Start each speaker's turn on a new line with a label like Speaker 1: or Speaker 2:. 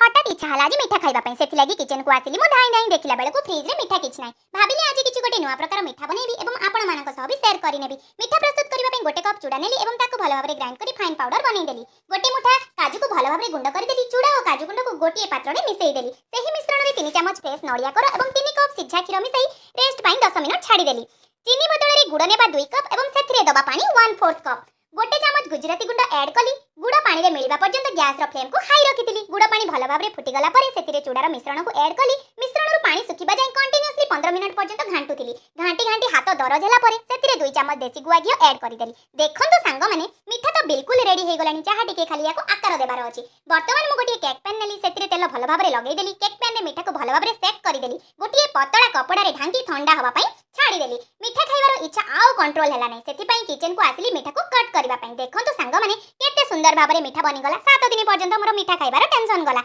Speaker 1: हठात इच्छा हला आज मिठा खाइबा पई सेथि लागि किचन को आसिली मु धाई धाई देखिला बेले को फ्रिज रे मिठा किछ नै भाबिली आज किछि गोटे नुवा प्रकार मिठा बनेबी एवं आपण मानक सह भी शेयर करि नेबी। मिठा प्रस्तुत करिबा पई गोटे कप चूड़ा नेली एवं ताको भलो भाबरे ग्राइंड करी फाइन पाउडर बनै देली। गोटे मुठा काजू को भलो भाबरे गुंड करि देली। चूड़ा और काजू गुंड को गोटे पात्र रे मिसई देली। सेही मिश्रण रे 3 चमच फ्रेश नडिया कोर एवं 3 कप सिझा क्षीर मिसई रेस्ट पई 10 मिनिट छाडी देली। चीनी बदल रे गुड़ नेबा 2 कप एवं सेथिरे दबा पानी 1/4 कप। गोटे चमच गुजराती गुंड ऐड कली। गुड़ पानी रे मिलबा पर्यंत गैस रो फ्लेम को हाई रखितिली। गुड़ पानी भलो भाबरे फुटी गला परे सेतिरे चूड़ार मिश्रण को ऐड कली। मिश्रण रो पानी सुखिबा जाय कंटीन्यूअसली 15 मिनिट पर्यंत घांटुतिली। घांटी घांटी हाथ दरज होला परे सेतिरे 2 चमच देसी गुआ घियो ऐड करि देली। देखंतु सांग माने मिठा तो बिल्कुल रेडी हे गलानी। चाहा टिके खाली याको आकार देबार अछि। वर्तमान मु गोटे केक पैन नेली सेतिरे तेल भलो भाबरे लगेई देली। केक पैन रे मिठा को भलो भाबरे सेक करि देली। गोटे पतळा कपड़ा रे ढांकी ठंडा हवा पई छाडी देली। मिठा खाइबार इच्छा आउ कंट्रोल हैला नै सेति पई किचन को आसिली मिठा को कट करबा पई। देखंतु सांग माने केते सुंदर भाबरे मिठा बनी गला। 7 दिन पर्यंत मोर मिठा खाइबार टेंशन गला।